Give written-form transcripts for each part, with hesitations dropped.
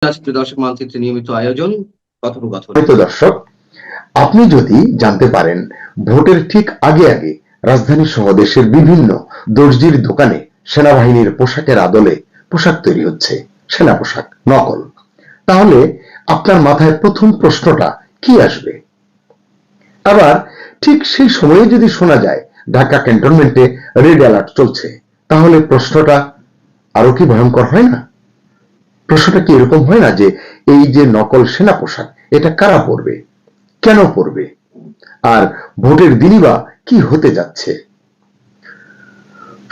দর্শক মানচিত্রে নিয়মিত আয়োজন কথোপকথন। দর্শক, আপনি যদি জানতে পারেন ভোটের ঠিক আগে আগে রাজধানী সহ দেশের বিভিন্ন দর্জির দোকানে সেনাবাহিনীর পোশাকের আদলে পোশাক তৈরি হচ্ছে, সেনা পোশাক নকল, তাহলে আপনার মাথায় প্রথম প্রশ্নটা কি আসবে? আবার ঠিক সেই সময়ে যদি শোনা যায় ঢাকা ক্যান্টনমেন্টে রেড অ্যালার্ট চলছে, তাহলে প্রশ্নটা আরো কি ভয়ঙ্কর হয় না? প্রশ্নটা কি এরকম হয় না যে এই যে নকল সেনা পোশাক, এটা কারা পরবে, কেন পরবে, আর ভোটের দিনই বা কি হতে যাচ্ছে?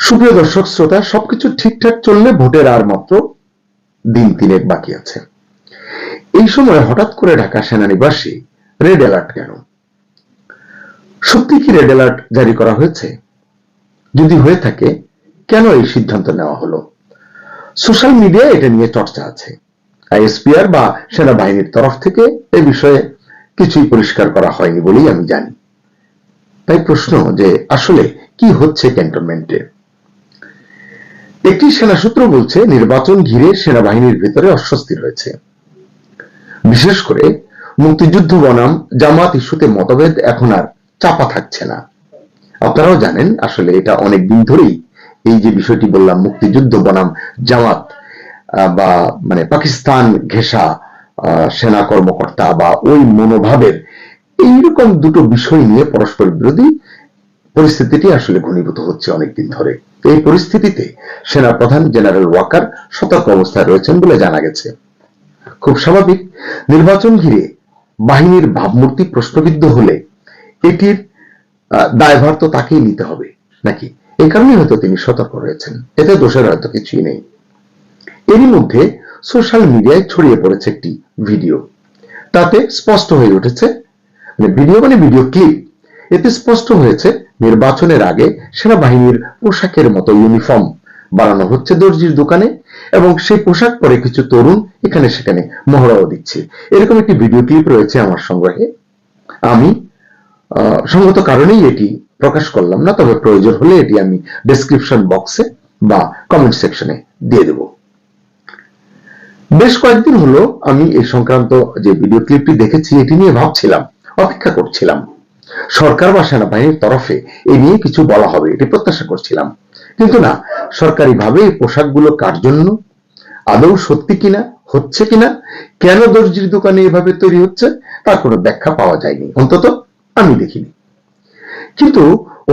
সুপ্রিয় দর্শক শ্রোতা, সবকিছু ঠিকঠাক চললে ভোটের আর মাত্র দিন তিনেক বাকি আছে। এই সময় হঠাৎ করে ঢাকা সেনানিবাসে রেড অ্যালার্ট কেন? সত্যি কি রেড অ্যালার্ট জারি করা হয়েছে? যদি হয়ে থাকে, কেন এই সিদ্ধান্ত নেওয়া হলো? সোশ্যাল মিডিয়ায় এটা নিয়ে চর্চা আছে। আইএসপিআর বা সেনাবাহিনীর তরফ থেকে এ বিষয়ে কিছুই পরিষ্কার করা হয়নি বলেই আমি জানি। তাই প্রশ্ন যে আসলে কি হচ্ছে ক্যান্টনমেন্টে? একটি সেনা সূত্র বলছে নির্বাচন ঘিরে সেনাবাহিনীর ভিতরে অস্বস্তি রয়েছে। বিশেষ করে মুক্তিযুদ্ধ বনাম জামাত ইস্যুতে মতভেদ এখন আর চাপা থাকছে না। আপনারাও জানেন আসলে এটা অনেক দিন ধরেই, এই যে বিষয়টি বললাম মুক্তিযুদ্ধ বনাম জামাত বা মানে পাকিস্তান ঘেঁষা সেনা কর্মকর্তা বা ওই মনোভাবের এইরকম দুটো বিষয় নিয়ে পরস্পর বিরোধী পরিস্থিতিটি আসলে ঘনীভূত হচ্ছে অনেকদিন ধরে। এই পরিস্থিতিতে সেনা প্রধান জেনারেল ওয়াকার সতর্ক অবস্থায় রয়েছেন বলে জানা গেছে। খুব স্বাভাবিক, নির্বাচন ঘিরে বাহিনীর ভাবমূর্তি প্রশ্নবিদ্ধ হলে এটির দায়ভার তো তাকেই নিতে হবে নাকি? এই কারণে হয়তো তিনি সতর্ক রয়েছেন, এতে দোষের হয়তো কিছুই নেই। এরই মধ্যে সোশ্যাল মিডিয়ায় ছড়িয়ে পড়েছে একটি ভিডিও। তাতে স্পষ্ট হয়ে উঠেছে, ভিডিও ক্লিপ, এতে স্পষ্ট হয়েছে নির্বাচনের আগে সেনাবাহিনীর পোশাকের মতো ইউনিফর্ম বানানো হচ্ছে দর্জির দোকানে, এবং সেই পোশাক পরে কিছু তরুণ এখানে সেখানে মহড়াও দিচ্ছে। এরকম একটি ভিডিও ক্লিপ রয়েছে আমার সংগ্রহে। আমি সঙ্গত কারণেই এটি প্রকাশ করলাম না, তবে প্রয়োজন হলে এটি আমি ডেসক্রিপশন বক্সে বা কমেন্ট সেকশনে দিয়ে দেব। বেশ কয়েকদিন হলো আমি এই সংক্রান্ত যে ভিডিও ক্লিপটি দেখেছি, এটি নিয়ে ভাবছিলাম, অপেক্ষা করছিলাম সরকার বা সেনাবাহিনীর তরফে এ নিয়ে কিছু বলা হবে, এটি প্রত্যাশা করছিলাম। কিন্তু না, সরকারিভাবে এই পোশাকগুলো কার জন্য, আদৌ সত্যি কিনা, হচ্ছে কিনা, কেন দর্জির দোকানে এভাবে তৈরি হচ্ছে, তার কোনো ব্যাখ্যা পাওয়া যায়নি, অন্তত আমি দেখিনি। কিন্তু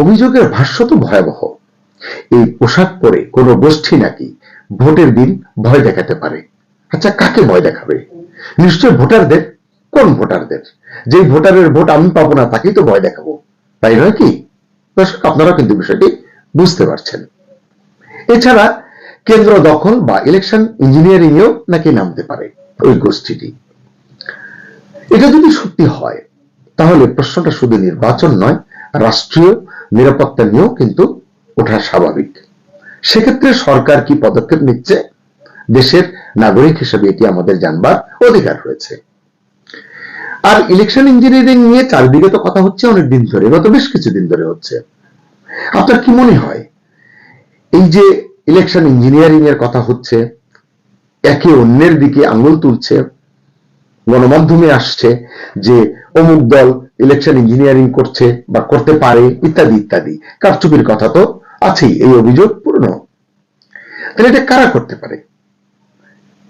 অভিযোগের ভাষ্য তো ভয়াবহ। এই পোশাক পরে কোনো গোষ্ঠী নাকি ভোটের দিন ভয় দেখাতে পারে। আচ্ছা, কাকে ভয় দেখাবে? নিশ্চয় ভোটারদের। কোন ভোটারদের? যে ভোটারের ভোট আমি পাবো না তাকেই তো ভয় দেখাবো, তাই নয় কি? দর্শক, আপনারা কিন্তু বিষয়টি বুঝতে পারছেন। এছাড়া কেন্দ্র দখল বা ইলেকশন ইঞ্জিনিয়ারিং এও নাকি নামতে পারে ওই গোষ্ঠীটি। এটা যদি সত্যি হয়, তাহলে প্রশ্নটা শুধু নির্বাচন নয়, রাষ্ট্রীয় নিরাপত্তা নিয়েও কিন্তু ওঠা স্বাভাবিক। সেক্ষেত্রে সরকার কি পদক্ষেপ নিচ্ছে, দেশের নাগরিক হিসেবে এটি আমাদের জানবার অধিকার রয়েছে। আর ইলেকশন ইঞ্জিনিয়ারিং নিয়ে চারদিকে তো কথা হচ্ছে অনেক দিন ধরে, গত বেশ কিছুদিন ধরে হচ্ছে। আপনার কি মনে হয়, এই যে ইলেকশন ইঞ্জিনিয়ারিং এর কথা হচ্ছে, একে অন্যের দিকে আঙুল তুলছে, গণমাধ্যমে আসছে যে অমুক দল ইলেকশন ইঞ্জিনিয়ারিং করছে বা করতে পারে ইত্যাদি ইত্যাদি, কারচুপির কথা তো আছেই, এই অভিযোগ পূর্ণ। তাহলে এটা কারা করতে পারে?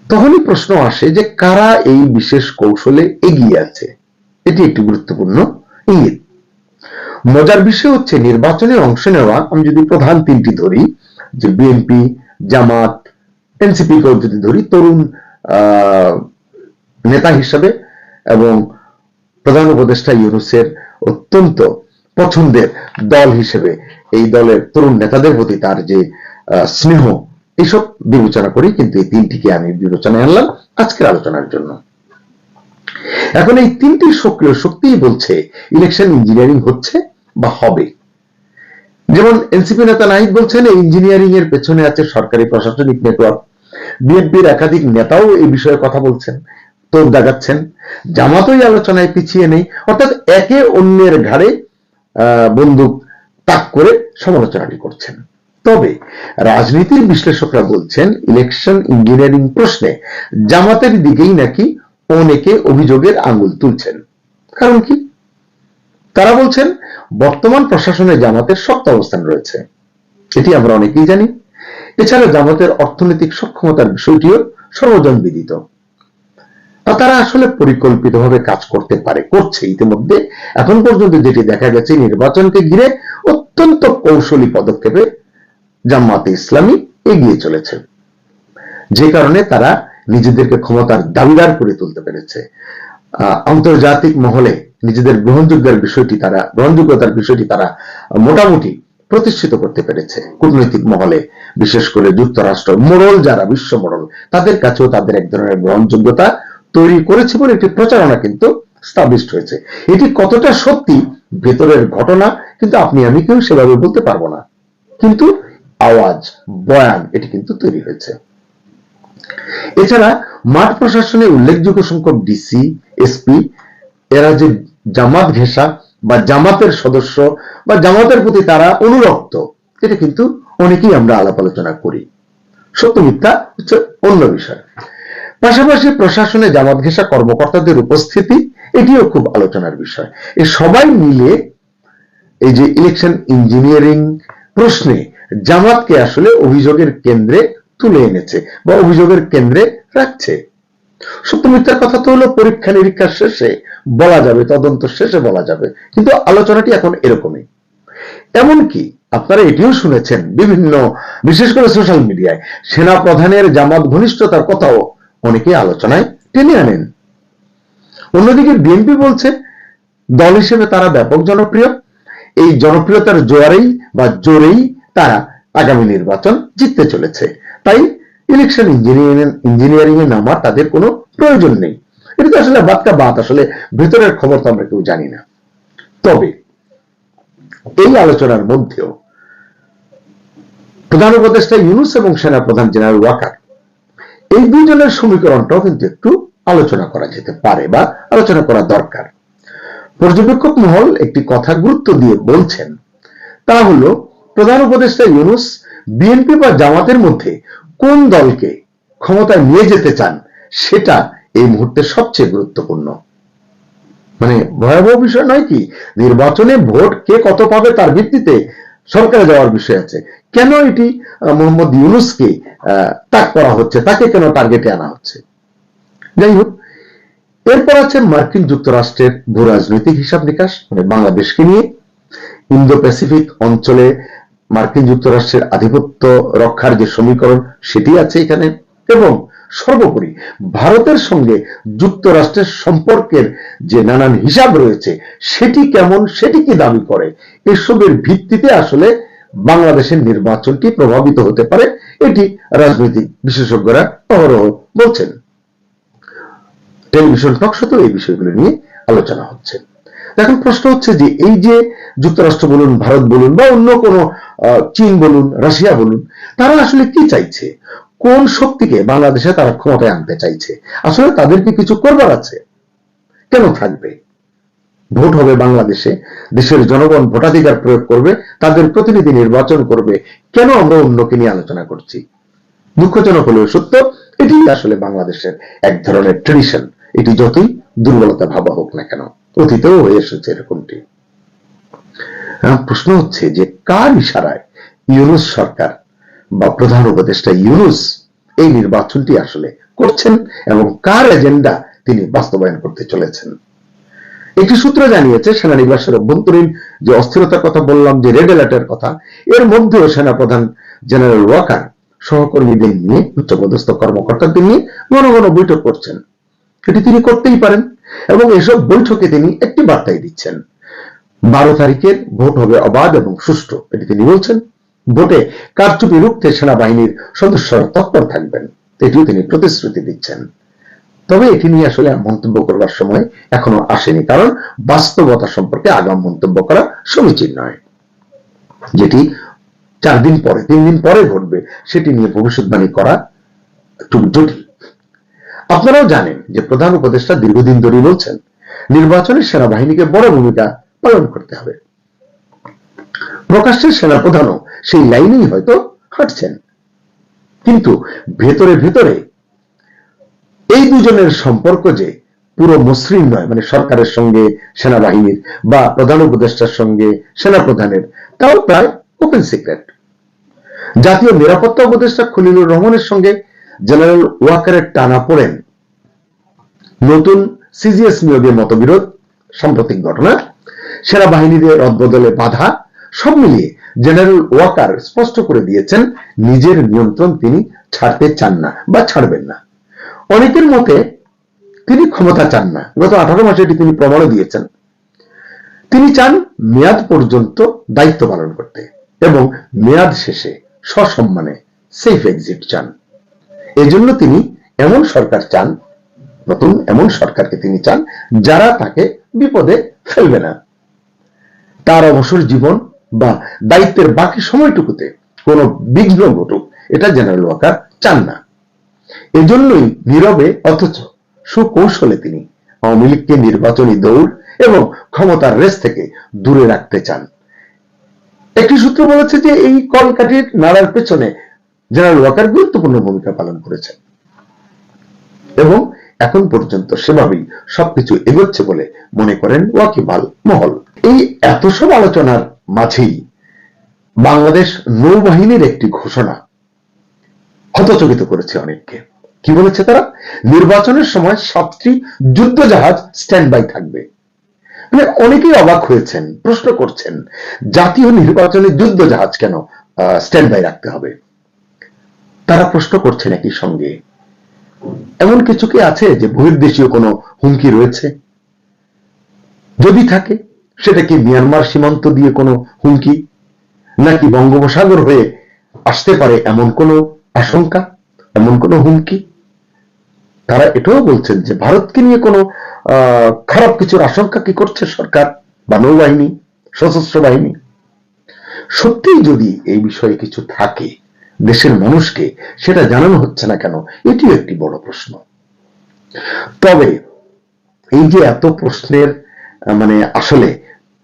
তখনই প্রশ্ন আসে যে কারা এই বিশেষ কৌশলে এগিয়ে আছে। এটি একটি গুরুত্বপূর্ণ ইঙ্গিত। মজার বিষয় হচ্ছে নির্বাচনে অংশ নেওয়া, আমি যদি প্রধান তিনটি ধরি, যে বিএনপি, জামাত, এনসিপি কেও যদি ধরি, তরুণ নেতা হিসেবে এবং প্রধান উপদেষ্টা ইউনূসের অত্যন্ত পছন্দের দল হিসেবে এই দলের তরুণ নেতাদের প্রতি তার যে স্নেহ, এইসব বিবেচনা করি কিন্তু এই তিনটিকে আমি বিবেচনায় আনলাম আজকের আলোচনার জন্য। এখন এই তিনটি সক্রিয় শক্তিই বলছে ইলেকশন ইঞ্জিনিয়ারিং হচ্ছে বা হবে। যেমন এনসিপি নেতা নাহিদ বলছেন এই ইঞ্জিনিয়ারিং এর পেছনে আছে সরকারি প্রশাসনিক নেটওয়ার্ক। বিএনপির একাধিক নেতাও এই বিষয়ে কথা বলছেন, তোপ দাগাচ্ছেন। জামাতই আলোচনায় পিছিয়ে নেই, অর্থাৎ একে অন্যের ঘাড়ে বন্দুক তাক করে সমালোচনাটি করছেন। তবে রাজনীতির বিশ্লেষকরা বলছেন ইলেকশন ইঞ্জিনিয়ারিং প্রশ্নে জামাতের দিকেই নাকি অনেকে অভিযোগের আঙুল তুলছেন। কারণ কি? তারা বলছেন বর্তমান প্রশাসনে জামাতের শক্ত অবস্থান রয়েছে, এটি আমরা অনেকেই জানি। এছাড়া জামাতের অর্থনৈতিক সক্ষমতার বিষয়টিও সর্বজন বিদিত। তারা আসলে পরিকল্পিতভাবে কাজ করতে পারে, করছে ইতিমধ্যে। এখন পর্যন্ত যেটি দেখা গেছে, নির্বাচনকে ঘিরে অত্যন্ত কৌশলী পদক্ষেপে জামাতে ইসলামী এগিয়ে চলেছে, যে কারণে তারা নিজেদেরকে ক্ষমতার দাবিদার করে তুলতে পেরেছে। আন্তর্জাতিক মহলে নিজেদের গ্রহণযোগ্যতার বিষয়টি তারা মোটামুটি প্রতিষ্ঠিত করতে পেরেছে। কূটনৈতিক মহলে, বিশেষ করে যুক্তরাষ্ট্র, মোড়ল যারা, বিশ্ব মোড়ল, তাদের কাছেও তাদের এক ধরনের গ্রহণযোগ্যতা তৈরি করেছে বলে একটি প্রচারণা কিন্তু স্টাবলিশড হয়েছে। এটি কতটা সত্যি ভেতরের ঘটনা কিন্তু আপনি আমি কেউ সেভাবে বলতে পারবো না, কিন্তু আওয়াজ, বয়ান এটি কিন্তু তৈরি হয়েছে। এছাড়া মাঠ প্রশাসনে উল্লেখযোগ্য সংখ্যক ডিসি, এসপি এরা যে জামাত ঘেঁষা বা জামাতের সদস্য বা জামাতের প্রতি তারা অনুরক্ত, এটা কিন্তু অনেকেই আমরা আলাপ আলোচনা করি। সত্য মিথ্যা হচ্ছে অন্য বিষয়। পাশাপাশি প্রশাসনে জামাত ঘেঁষা কর্মকর্তাদের উপস্থিতি, এটিও খুব আলোচনার বিষয়। এই সবাই মিলে এই যে ইলেকশন ইঞ্জিনিয়ারিং প্রশ্নে জামাতকে আসলে অভিযোগের কেন্দ্রে তুলে এনেছে বা অভিযোগের কেন্দ্রে রাখছে। সত্য মিথ্যার কথা তো হলো পরীক্ষা নিরীক্ষার শেষে বলা যাবে, তদন্ত শেষে বলা যাবে, কিন্তু আলোচনাটি এখন এরকমই। এমনকি আপনারা এটিও শুনেছেন বিভিন্ন, বিশেষ করে সোশ্যাল মিডিয়ায়, সেনা প্রধানের জামাত ঘনিষ্ঠতার কথাও অনেকে আলোচনায় টেনে আনেন। অন্যদিকে বিএনপি বলছে দল হিসেবে তারা ব্যাপক জনপ্রিয়, এই জনপ্রিয়তার জোরেই তারা আগামী নির্বাচন জিততে চলেছে, তাই ইলেকশন ইঞ্জিনিয়ারিং এ নামা তাদের কোনো প্রয়োজন নেই। এটা তো আসলে বাত, আসলে ভেতরের খবর তো আমরা কেউ জানি না। তবে এই আলোচনার মধ্যেও প্রধান উপদেষ্টা ইউনূস এবং সেনা প্রধান জেনারেল ওয়াকার, এই দুইজনের সমীকরণটাও কিন্তু একটু আলোচনা করা যেতে পারে বা আলোচনা করা দরকার। পর্যবেক্ষক মহল একটি কথা গুরুত্ব দিয়ে বলছেন, তা হলো প্রধান উপদেষ্টা ইউনূস বিএনপি বা জামাতের মধ্যে কোন দলকে ক্ষমতায় নিয়ে যেতে চান সেটা এই মুহূর্তে সবচেয়ে গুরুত্বপূর্ণ। মানে ভয়াবহ বিষয় নয় কি? নির্বাচনে ভোট কে কত পাবে তার ভিত্তিতে সরকারে যাওয়ার বিষয় আছে। কেন এটি মোহাম্মদ ইউনূসকে তাক করা হচ্ছে, তাকে কেন টার্গেটে আনা হচ্ছে? যাই হোক, এরপর আছে মার্কিন যুক্তরাষ্ট্রের ভূ রাজনৈতিক হিসাব নিকাশ, মানে বাংলাদেশকে নিয়ে। ইন্দো প্যাসিফিক অঞ্চলে মার্কিন যুক্তরাষ্ট্রের আধিপত্য রক্ষার যে সমীকরণ, সেটি আছে এখানে। এবং সর্বোপরি ভারতের সঙ্গে যুক্তরাষ্ট্রের সম্পর্কের যে নানান হিসাব রয়েছে, সেটি কেমন, সেটি কি দাবি করে, এসবের ভিত্তিতে আসলে বাংলাদেশের নির্বাচনটি প্রভাবিত হতে পারে, এটি রাজনৈতিক বিশেষজ্ঞরা অহরহ বলছেন। টেলিভিশন টকশোতেও এই বিষয়গুলো নিয়ে আলোচনা হচ্ছে। এখন প্রশ্ন হচ্ছে যে এই যে যুক্তরাষ্ট্র বলুন, ভারত বলুন বা অন্য কোনো চীন বলুন, রাশিয়া বলুন, তারা আসলে কি চাইছে? কোন শক্তিকে বাংলাদেশে তারা ক্ষমতায় আনতে চাইছে? আসলে তাদেরকে কিছু করবার আছে? কেন থাকবে? ভোট হবে বাংলাদেশে, দেশের জনগণ ভোটাধিকার প্রয়োগ করবে, তাদের প্রতিনিধি নির্বাচন করবে, কেন আমরা অন্যকে নিয়ে আলোচনা করছি? দুঃখজনক হলেও সত্য, এটি আসলে বাংলাদেশের এক ধরনের ট্রেডিশন। এটি যতই দুর্বলতা ভাবা হোক না কেন, অতীতেও হয়ে এসেছে এরকমটি। প্রশ্ন হচ্ছে যে কার ইশারায় ইউনূস সরকার বা প্রধান উপদেষ্টা ইউনূস এই নির্বাচনটি আসলে করছেন এবং কার এজেন্ডা তিনি বাস্তবায়ন করতে চলেছেন? একটি সূত্র জানিয়েছে, সেনানিবাসের অভ্যন্তরীণ যে অস্থিরতার কথা বললাম, যে রেড অ্যালার্টের কথা, এর মধ্যেও সেনা প্রধান জেনারেল ওয়াকার সহকর্মীদের নিয়ে, উচ্চপদস্থ কর্মকর্তাদের নিয়ে ঘন ঘন বৈঠক করছেন। এটি তিনি করতেই পারেন এবং এসব বৈঠকে তিনি একটি বার্তাই দিচ্ছেন, 12 তারিখের ভোট হবে অবাধ এবং সুষ্ঠু, এটি তিনি বলছেন। ভোটে কারচুপি রুখতে সেনাবাহিনীর সদস্যরা তৎপর থাকবেন, এটিও তিনি প্রতিশ্রুতি দিচ্ছেন। তবে এটি নিয়ে আসলে মন্তব্য করবার সময় এখনো আসেনি, কারণ বাস্তবতা সম্পর্কে আগাম মন্তব্য করা সমীচীন নয়। যেটি 4 দিন পরে, 3 দিন পরে ঘটবে, সেটি নিয়ে ভবিষ্যৎবাণী করা একটু জটিল। আপনারাও জানেন যে প্রধান উপদেষ্টা দীর্ঘদিন ধরে বলছেন নির্বাচনে সেনাবাহিনীকে বড় ভূমিকা পালন করতে হবে। প্রকাশ্যে সেনাপ্রধানও সেই লাইনেই হয়তো হাঁটছেন, কিন্তু ভেতরে ভেতরে এই দুজনের সম্পর্ক যে পুরো মসৃণ নয়, মানে সরকারের সঙ্গে সেনাবাহিনীর বা প্রধান উপদেষ্টার সঙ্গে সেনাপ্রধানের, তাও প্রায় ওপেন সিক্রেট। জাতীয় নিরাপত্তা উপদেষ্টা খলিলুর রহমানের সঙ্গে জেনারেল ওয়াকারের টানাপোড়েন, নতুন সিজিএস নিয়োগের মতবিরোধ, সাম্প্রতিক ঘটনা, সেনাবাহিনীদের রদবদলে বাধা, সব মিলিয়ে জেনারেল ওয়াকার স্পষ্ট করে দিয়েছেন নিজের নিয়ন্ত্রণ তিনি ছাড়তে চান না বা ছাড়বেন না। অনেকের মতে তিনি ক্ষমতা চান না, গত 18 মাসে এটি তিনি প্রমাণও দিয়েছেন। তিনি চান মেয়াদ পর্যন্ত দায়িত্ব পালন করতে এবং মেয়াদ শেষে সসম্মানে সেফ এক্সিট চান। এজন্য তিনি এমন সরকার চান, নতুন এমন সরকারকে তিনি চান যারা তাকে বিপদে ফেলবে না। তার অবসর জীবন বা দায়িত্বের বাকি সময়টুকুতে কোনো বিঘ্ন ঘটুক, এটা জেনারেল ওয়াকার চান না। এজন্যই নীরবে অথচ সুকৌশলে তিনি আওয়ামী লীগকে নির্বাচনী দৌড় এবং ক্ষমতার রেস থেকে দূরে রাখতে চান। একটি সূত্র বলেছে যে এই কলকাঠির নাড়ার পেছনে জেনারেল ওয়াকার গুরুত্বপূর্ণ ভূমিকা পালন করেছেন এবং এখন পর্যন্ত সেভাবেই সবকিছু এগোচ্ছে বলে মনে করেন ওয়াকিবহাল মহল। এই এত সব আলোচনার মাঝেই বাংলাদেশ নৌবাহিনীর একটি ঘোষণা হতচকিত করেছে অনেককে। কি বলেছে তারা? নির্বাচনের সময় 7টি যুদ্ধ জাহাজ স্ট্যান্ড বাই থাকবে। মানে অনেকেই অবাক হয়েছেন, প্রশ্ন করছেন জাতীয় নির্বাচনে যুদ্ধ জাহাজ কেন স্ট্যান্ড বাই রাখতে হবে? তারা প্রশ্ন করছেন একই সঙ্গে এমন কিছু কি আছে যে বহির্দেশীয় কোনো হুমকি রয়েছে? যদি থাকে সেটা কি মিয়ানমার সীমান্ত দিয়ে কোনো হুমকি, নাকি বঙ্গোপসাগর হয়ে আসতে পারে এমন কোনো আশঙ্কা, এমন কোনো হুমকি? তারা এটাও বলছেন যে ভারতকে নিয়ে কোনো খারাপ কিছুর আশঙ্কা কি করছে সরকার বা নৌবাহিনী, সশস্ত্র বাহিনী? সত্যিই যদি এই বিষয়ে কিছু থাকে, দেশের মানুষকে সেটা জানানো হচ্ছে না কেন, এটিও একটি বড় প্রশ্ন। তবে এই যে এত প্রশ্নের মানে আসলে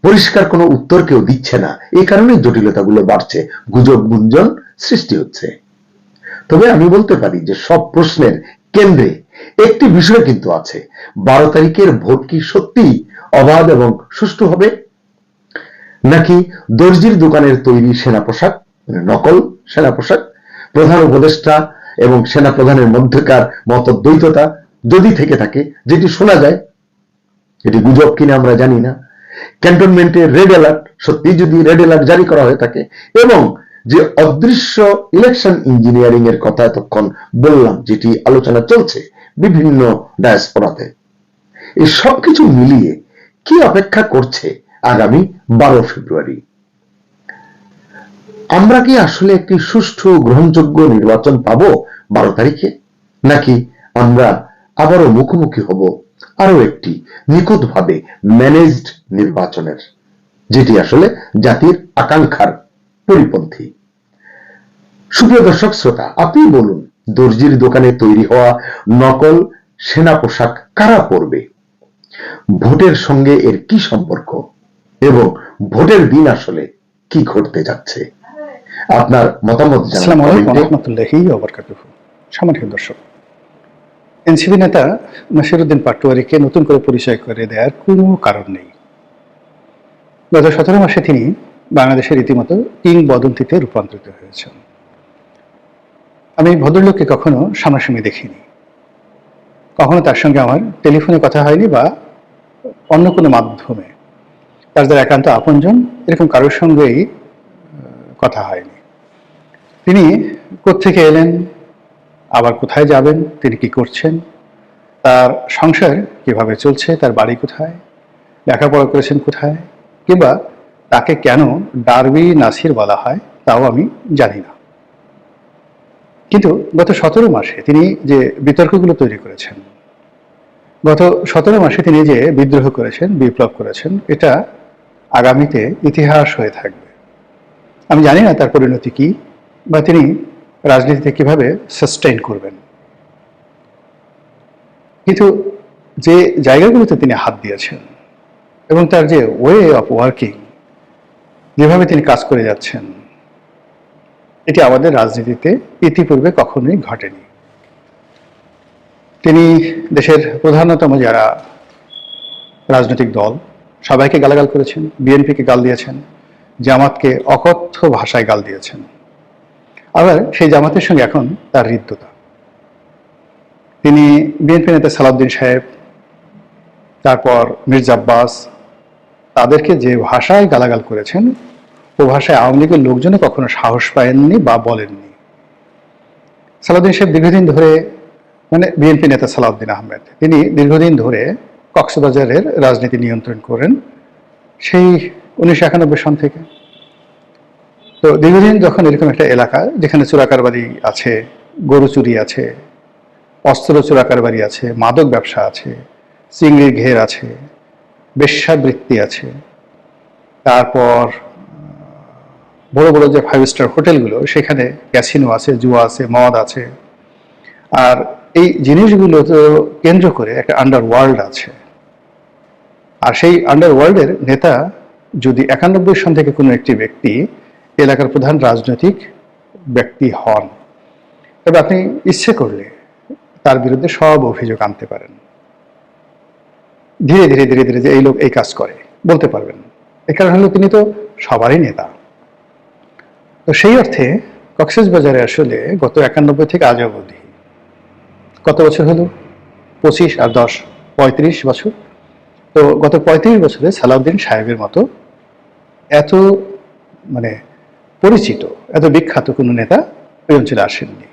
পরিষ্কার কোনো উত্তর কেউ দিচ্ছে না, এই কারণে জটিলতাগুলো বাড়ছে, গুজব গুঞ্জন সৃষ্টি হচ্ছে। তবে আমি বলতে পারি যে সব প্রশ্নের কেন্দ্রে একটি বিষয় কিন্তু আছে, 12 তারিখের ভোট কি সত্যি অবাধ এবং সুষ্ঠু হবে, নাকি দর্জির দোকানের তৈরি সেনা পোশাক, নকল সেনা পোশাক, প্রধান উপদেষ্টা এবং সেনা প্রধানের মধ্যকার মতদ্বৈততা যদি থেকে থাকে, যেটি শোনা যায়, এটি গুজব কিনা আমরা জানি না, ক্যান্টনমেন্টে রেড অ্যালার্ট, সত্যি যদি রেড অ্যালার্ট জারি করা হয়ে থাকে, এবং যে অদৃশ্য ইলেকশন ইঞ্জিনিয়ারিং এর কথা এতক্ষণ বললাম, যেটি আলোচনা চলছে বিভিন্ন ডায়াসপোরাতে, এই সবকিছু মিলিয়ে কি অপেক্ষা করছে আগামী 12 ফেব্রুয়ারি? আমরা কি আসলে একটি সুষ্ঠু গ্রহণযোগ্য নির্বাচন পাবো 12 তারিখে, নাকি আমরা আবারও মুখোমুখি হব আরো একটি নিখুঁতভাবে ম্যানেজড নির্বাচনের, যেটি আসলে জাতির আকাঙ্ক্ষার পরিপন্থী? সুপ্রিয় দর্শক শ্রোতা, আপনি বলুন, দর্জির দোকানে তৈরি হওয়া নকল সেনা পোশাক কারা পরবে? ভোটের সঙ্গে এর কি সম্পর্ক এবং ভোটের দিন আসলে কি ঘটতে যাচ্ছে? আপনার মতামত সম্মানিত দর্শক, এনসিপি নেতা নাসিরউদ্দিন পাটোয়ারীকে নতুন করে পরিচয় করে দেওয়ার কোনো কারণ নেই। গত 17 মাসে তিনি বাংলাদেশের রীতিমতো কিংবদন্তিতে রূপান্তরিত হয়েছেন। আমি ভদ্রলোককে কখনো সামনাসামনি দেখিনি, কখনো তার সঙ্গে আমার টেলিফোনে কথা হয়নি বা অন্য কোনো মাধ্যমে, তার যারা একান্ত আপনজন এরকম কারোর সঙ্গেই কথা হয়নি। তিনি কোত্থেকে এলেন, আবার কোথায় যাবেন, তিনি কি করছেন, তার সংসার কিভাবে চলছে, তার বাড়ি কোথায়, লেখাপড়া করেছেন কোথায়, কিংবা তাকে কেন ডারবি নাসির বলা হয় তাও আমি জানি না। কিন্তু গত 17 মাসে তিনি যে বিতর্কগুলো তৈরি করেছেন, গত 17 মাসে তিনি যে বিদ্রোহ করেছেন, বিপ্লব করেছেন, এটা আগামীতে ইতিহাস হয়ে থাকবে। আমি জানি না তার পরিণতি কি বা তিনি রাজনীতিতে কিভাবে সাস্টেইন করবেন, কিন্তু যে জায়গাগুলোতে তিনি হাত দিয়েছেন এবং তার যে ওয়ে অফ ওয়ার্কিং, যেভাবে তিনি কাজ করে যাচ্ছেন, এটি আমাদের রাজনীতিতে ইতিপূর্বে কখনোই ঘটেনি। তিনি দেশের প্রধানতম যারা রাজনৈতিক দল সবাইকে গালাগাল করেছেন, বিএনপিকে গাল দিয়েছেন, জামাতকে অকথ্য ভাষায় গাল দিয়েছেন। আবার সেই জামাতের সঙ্গে এখন তার হৃদ্যতা। তিনি বিএনপি নেতা সালাউদ্দিন সাহেব, তারপর মির্জা আব্বাস, তাদেরকে যে ভাষায় গালাগাল করেছেন, ও ভাষায় আওয়ামী লীগের লোকজনে কখনো সাহস পায়ননি বা বলেননি। সালাউদ্দিন সাহেব দীর্ঘদিন ধরে, মানে বিএনপি নেতা সালাউদ্দিন আহমেদ, তিনি দীর্ঘদিন ধরে কক্সবাজারের রাজনীতি নিয়ন্ত্রণ করেন, সেই 1991 সন থেকে। তো দীর্ঘদিন যখন এরকম একটা এলাকা যেখানে চোরাকারবারি আছে, গরু চুরি আছে, অস্ত্র চোরাকারবারি আছে, মাদক ব্যবসা আছে, চিংড়ির ঘের আছে, বেশ্যাবৃত্তি আছে, তারপর বড় বড় যে 5 স্টার হোটেলগুলো, সেখানে ক্যাসিনো আছে, জুয়া আছে, মদ আছে। আর এই জিনিসগুলো তো কেন্দ্র করে একটা আন্ডার ওয়ার্ল্ড আছে। আর সেই আন্ডার ওয়ার্ল্ডের নেতা যদি 91 সন থেকে কোনো একটি ব্যক্তি এলাকার প্রধান রাজনৈতিক ব্যক্তি হন, তবে আপনি ইচ্ছে করলে তার বিরুদ্ধে সব অভিযোগ আনতে পারেন। ধীরে ধীরে ধীরে ধীরে যে এই লোক এই কাজ করে বলতে পারবেন। এ কারণ হলো তিনি তো সবারই নেতা। তো সেই অর্থে কক্সবাজারে আসলে গত 91 থেকে আজ অবধি কত বছর হলো? 25 আর 10, 35 বছর। তো গত 35 বছরে সালাউদ্দিন সাহেবের মতো এত মানে পরিচিত, এত বিখ্যাত কোনো নেতা ওই অঞ্চলে আসেননি।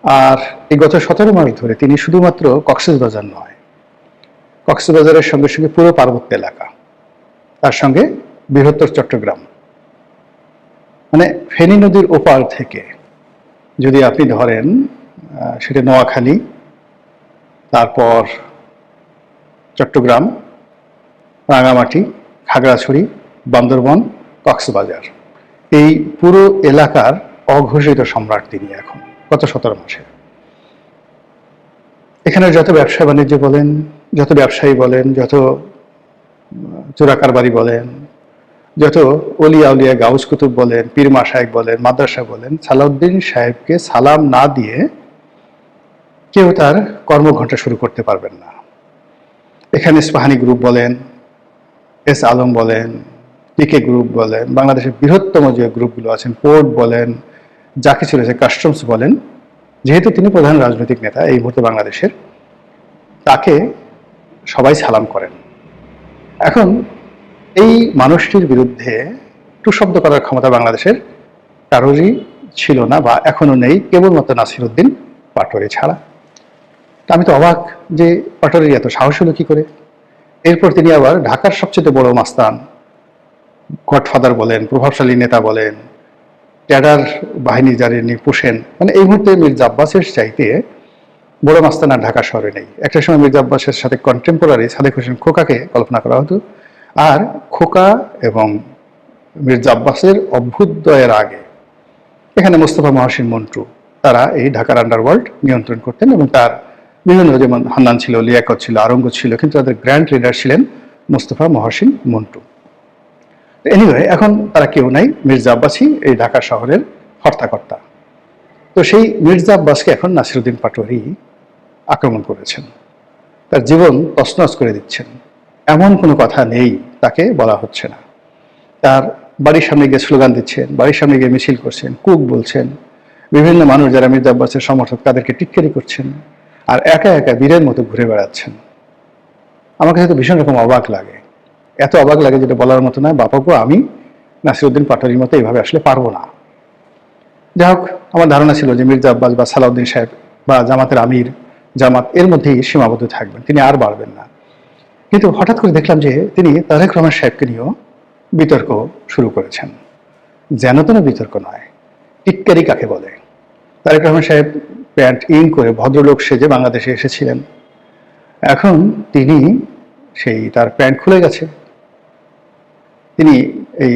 আর এই গত 17 মাস ধরে তিনি শুধুমাত্র কক্সবাজার নয়, কক্সবাজারের সঙ্গে সঙ্গে পুরো পার্বত্য এলাকা, তার সঙ্গে বৃহত্তর চট্টগ্রাম, মানে ফেনী নদীর ওপার থেকে যদি আপনি ধরেন, সেটা নোয়াখালী, তারপর চট্টগ্রাম, রাঙামাটি, খাগড়াছড়ি, বান্দরবন, কক্সবাজার, এই পুরো এলাকার অঘোষিত সম্রাট তিনি এখন গত 17 মাসে। এখানে যত ব্যবসা বাণিজ্য বলেন, যত ব্যবসায়ী বলেন, যত চোরাকারবারি বলেন, যত অলিয়া উলিয়া গাউস কুতুব বলেন, পীর মাশায়েখ বলেন, মাদ্রাসা বলেন, সালাউদ্দিন সাহেবকে সালাম না দিয়ে কেউ তার কর্মঘণ্টা শুরু করতে পারবেন না। এখানে ইস্পাহানি গ্রুপ বলেন, এস আলম বলেন, টিকে গ্রুপ বলেন, বাংলাদেশের বৃহত্তম যে গ্রুপগুলো আছেন, পোর্ট বলেন, যা কিছু রয়েছে, কাস্টমস বলেন, যেহেতু তিনি প্রধান রাজনৈতিক নেতা এই মুহূর্তে বাংলাদেশের, তাকে সবাই সালাম করেন। এখন এই মানুষটির বিরুদ্ধে টুশব্দ করার ক্ষমতা বাংলাদেশের কারোরই ছিল না বা এখনো নেই, কেবলমাত্র নাসির উদ্দিন পাটোয়ারি ছাড়া। তা আমি তো অবাক যে পাটোয়ারির এত সাহস হলো কি করে। এরপর তিনি আবার ঢাকার সবচেয়ে বড় মাস্তান, গডফাদার বলেন, প্রভাবশালী নেতা বলেন, ক্যাডার বাহিনী যারা পোষেন, মানে এই মুহূর্তে মির্জা আব্বাসের চাইতে বড় মাস্তান আর ঢাকা শহরে নেই। একটা সময় মির্জা আব্বাসের সাথে কন্টেম্পোরারি সাদেক হোসেন খোকাকে কল্পনা করা হতো। আর খোকা এবং মির্জা আব্বাসের অভ্যুদয়ের আগে এখানে মোস্তফা মহসিন মন্টু, তারা এই ঢাকার আন্ডারওয়ার্ল্ড নিয়ন্ত্রণ করতেন এবং তার বিভিন্ন, যেমন হান্নান ছিল, লিয়াকত ছিল, আরঙ্গ ছিল, কিন্তু তাদের গ্র্যান্ড লিডার ছিলেন মোস্তফা মহসিন মন্টু। এনিওয়ে, এখন তারা কেউ নাই, মির্জা আব্বাসই এই ঢাকা শহরের কর্তা। তো সেই মির্জা আব্বাসকে এখন নাসিরউদ্দিন পাটোয়ারি আক্রমণ করেছেন, তার জীবন তছনছ করে দিচ্ছেন। এমন কোনো কথা নেই তাকে বলা হচ্ছে না। তার বাড়ির সামনে গিয়ে স্লোগান দিচ্ছেন, বাড়ির সামনে গিয়ে মিছিল করছেন, কুক বলছেন, বিভিন্ন মানুষ যারা মির্জা আব্বাসের সমর্থক তাদেরকে টিটকারি করছেন, আর একা একা বীরের মতো ঘুরে বেড়াচ্ছেন। আমার কাছে তো ভীষণ রকম অবাক লাগে, এত অবাক লাগে যেটা বলার মতো না। বাপাকে আমি নাসিরউদ্দিন পাটোয়ারির মতো এইভাবে আসলে পারবো না। যাই হোক, আমার ধারণা ছিল যে মির্জা আব্বাস বা সালাউদ্দিন সাহেব বা জামাতের আমির, জামাত এর মধ্যেই সীমাবদ্ধ থাকবেন, তিনি আর বাড়বেন না। কিন্তু হঠাৎ করে দেখলাম যে তিনি তারেক রহমান সাহেবকে নিয়েও বিতর্ক শুরু করেছেন। যেন তেন বিতর্ক নয়, টিটকারি কাকে বলে। তারেক রহমান সাহেব প্যান্ট ইন করে ভদ্রলোক সেজে বাংলাদেশে এসেছিলেন, এখন তিনি সেই তার প্যান্ট খুলে গেছে, তিনি এই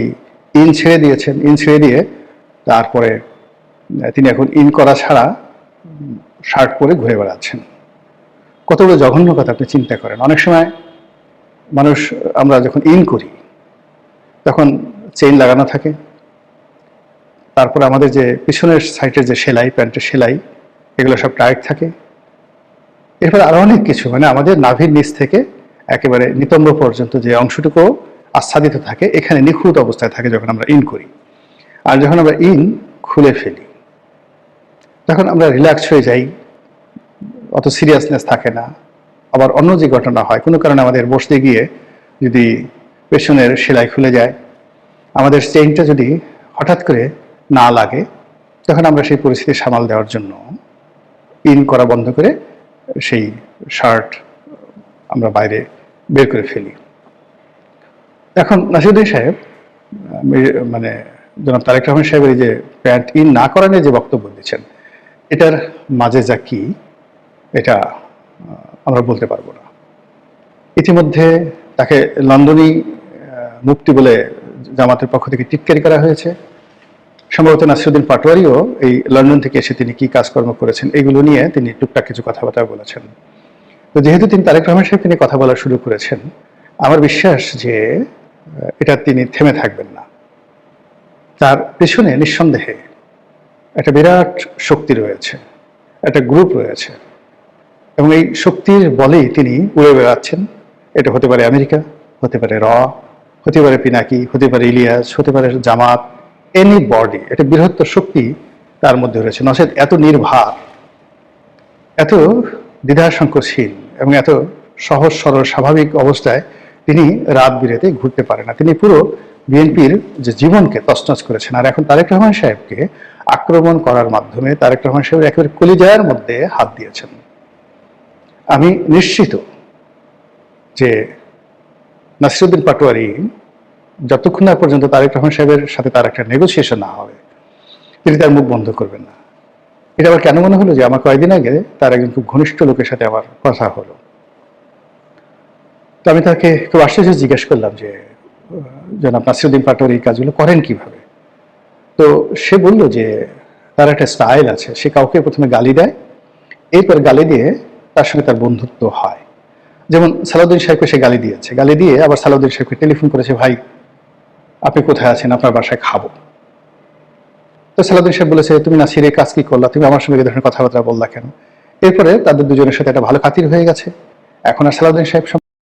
ইন ছেড়ে দিয়েছেন। ইন ছেড়ে দিয়ে তারপরে তিনি এখন ইন করা ছাড়া শার্ট পরে ঘুরে বেড়াচ্ছেন। কতগুলো জঘন্য কথা আপনি চিন্তা করেন। অনেক সময় মানুষ, আমরা যখন ইন করি তখন চেইন লাগানো থাকে। তারপর আমাদের যে পিছনের সাইডের যে সেলাই, প্যান্টের সেলাই, এগুলো সব টাইট থাকে। এরপর আরো অনেক কিছু, মানে আমাদের নাভির নিচ থেকে একেবারে নিতম্ব পর্যন্ত যে অংশটুকু আচ্ছাদিত থাকে, এখানে নিখুঁত অবস্থায় থাকে যখন আমরা ইন করি। আর যখন আমরা ইন খুলে ফেলি, তখন আমরা রিল্যাক্স হয়ে যাই, অত সিরিয়াসনেস থাকে না। আবার অন্য যে ঘটনা হয়, কোনো কারণে আমাদের বসতে গিয়ে যদি পেছনের সেলাই খুলে যায়, আমাদের চেইনটা যদি হঠাৎ করে না লাগে, তখন আমরা সেই পরিস্থিতি সামাল দেওয়ার জন্য ইন করা বন্ধ করে সেই শার্ট আমরা বাইরে বের করে ফেলি। এখন নাসিরুদ্দিন সাহেব মানে জনাব তারেক রহমান সাহেবের এই যে প্যান্ট ইন না করা নিয়ে যে বক্তব্য দিচ্ছেন, এটার মাঝে যা কি, এটা আমরা বলতে পারবো না। ইতিমধ্যে তাকে লন্ডনই মুক্তি বলে জামাতের পক্ষ থেকে টিটকারি করা হয়েছে। সম্ভবত নাসিরুদ্দিন পাটোয়ারিও এই লন্ডন থেকে এসে তিনি কি কাজকর্ম করেছেন এগুলো নিয়ে তিনি টুকটাক কিছু কথাবার্তা বলেছেন। তো যেহেতু তিনি তারেক রহমান সাহেবকে নিয়ে কথা বলা শুরু করেছেন, আমার বিশ্বাস যে এটা তিনি থেমে থাকবেন না। তার পেছনে নিঃসন্দেহে একটা বিরাট শক্তি রয়েছে, একটা গ্রুপ রয়েছে, এবং এই শক্তির বলেই তিনি উড়ে বেড়াচ্ছেন। এটা হতে পারে আমেরিকা, হতে পারে হতে পারে পিনাকি, হতে পারে ইলিয়াস, হতে পারে জামাত, এনি বডি। এটা বৃহত্তর শক্তি তার মধ্যে রয়েছে। নচেত এত নির্ভার, এত দ্বিধাসংকোচহীন এবং এত সহজ সরল স্বাভাবিক অবস্থায় তিনি রাত বিরেতে ঘুরতে পারে না। তিনি পুরো বিএনপির যে জীবনকে তছনছ করেছেন। আর এখন তারেক রহমান সাহেবকে আক্রমণ করার মাধ্যমে তারেক রহমান সাহেবের একেবারে কলিজার মধ্যে হাত দিয়েছেন। আমি নিশ্চিত যে নাসিরুদ্দিন পাটোয়ারি যতক্ষণ না পর্যন্ত তারেক রহমান সাহেবের সাথে তার একটা নেগোসিয়েশন না হবে, তিনি তার মুখ বন্ধ করবেন না। এটা আবার কেন মনে হলো যে আমার কয়েকদিন আগে তার একজন খুব ঘনিষ্ঠ লোকের সাথে আমার কথা হলো। তো আমি তাকে খুব আশ্চর্য জিজ্ঞেস করলাম যে জনাব নাসিরুদ্দিন পাটোয়ারি এই কাজগুলো করেন কিভাবে। তো সে বলল যে তার একটা স্টাইল আছে, সে কাউকে প্রথমে গালি দেয়, এরপর গালি দিয়ে তার সঙ্গে তার বন্ধুত্ব হয়। যেমন সালাউদ্দিন সাহেবকে সে গালি দিয়েছে, গালি দিয়ে আবার সালাউদ্দিন সাহেবকে টেলিফোন করেছে, ভাই আপনি কোথায় আছেন, আপনার বাসায় খাবো। তো সালাউদ্দিন সাহেব বলেছে, তুমি নাসিরের কাজ কি করলা, তুমি আমার সঙ্গে এই ধরনের কথাবার্তা বললা কেন। এরপরে তাদের দুজনের সাথে একটা ভালো খাতির হয়ে গেছে। এখন আর সালাউদ্দিন সাহেব